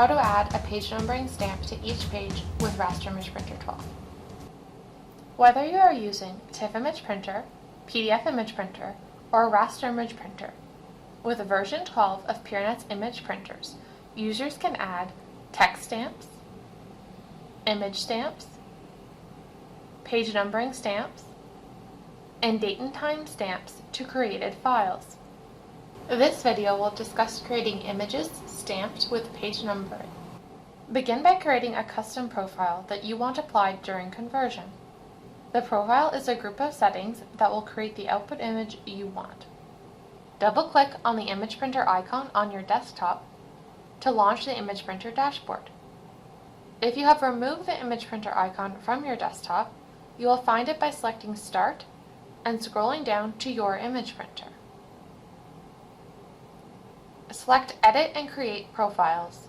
how to add a page numbering stamp to each page with Raster Image Printer 12. Whether you are using TIFF Image Printer, PDF Image Printer, or Raster Image Printer, with version 12 of Peernet's image printers, users can add text stamps, image stamps, page numbering stamps, and date and time stamps to created files. This video will discuss creating images stamped with page numbering. Begin by creating a custom profile that you want applied during conversion. The profile is a group of settings that will create the output image you want. Double-click on the image printer icon on your desktop to launch the image printer dashboard. If you have removed the image printer icon from your desktop, you will find it by selecting Start and scrolling down to your image printer. Select Edit and Create Profiles.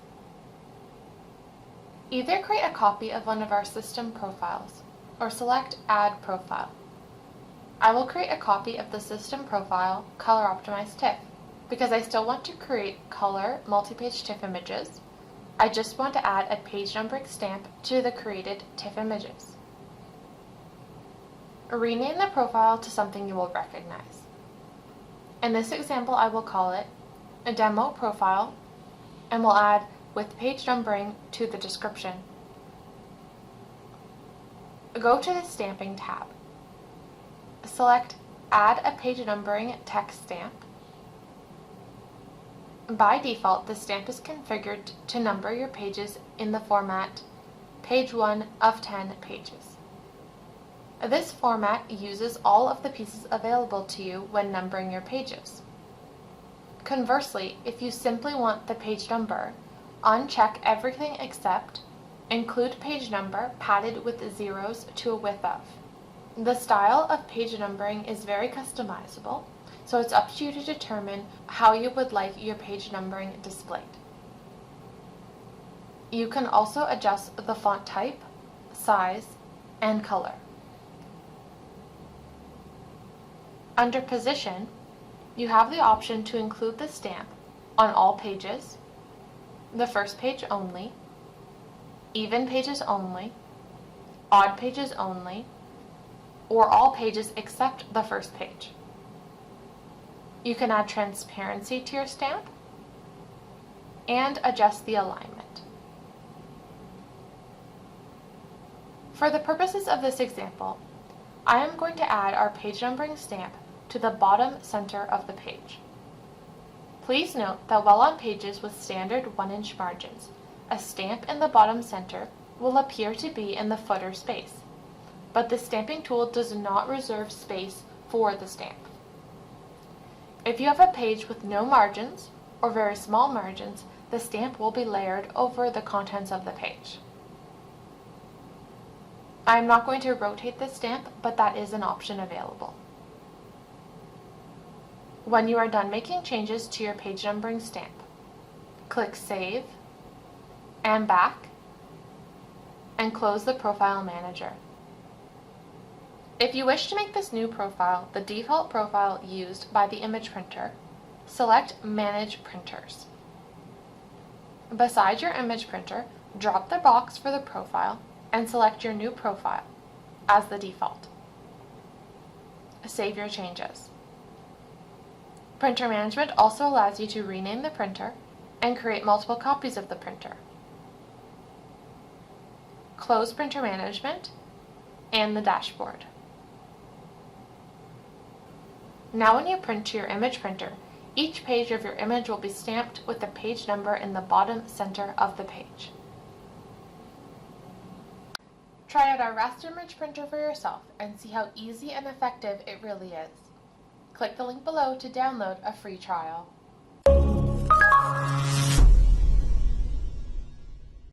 Either create a copy of one of our system profiles or select Add Profile. I will create a copy of the system profile Color Optimized TIFF because I still want to create color multi-page TIFF images. I just want to add a page numbering stamp to the created TIFF images. Rename the profile to something you will recognize. In this example, I will call it a demo profile and will add with page numbering to the description. Go to the Stamping tab. Select Add a Page Numbering Text Stamp. By default, the stamp is configured to number your pages in the format page 1 of 10 pages. This format uses all of the pieces available to you when numbering your pages. Conversely, if you simply want the page number, uncheck everything except Include Page Number padded with zeros to a width of. The style of page numbering is very customizable, so it's up to you to determine how you would like your page numbering displayed. You can also adjust the font type, size, and color. Under Position, you have the option to include the stamp on all pages, the first page only, even pages only, odd pages only, or all pages except the first page. You can add transparency to your stamp and adjust the alignment. For the purposes of this example, I am going to add our page numbering stamp to the bottom center of the page. Please note that while on pages with standard 1-inch margins, a stamp in the bottom center will appear to be in the footer space, but the stamping tool does not reserve space for the stamp. If you have a page with no margins or very small margins, the stamp will be layered over the contents of the page. I am not going to rotate this stamp, but that is an option available. When you are done making changes to your page numbering stamp, click Save and Back and close the Profile Manager. If you wish to make this new profile the default profile used by the image printer, select Manage Printers. Beside your image printer, drop the box for the profile and select your new profile as the default. Save your changes. Printer Management also allows you to rename the printer and create multiple copies of the printer. Close Printer Management and the dashboard. Now when you print to your image printer, each page of your image will be stamped with the page number in the bottom center of the page. Try out our Raster Image Printer for yourself and see how easy and effective it really is. Click the link below to download a free trial.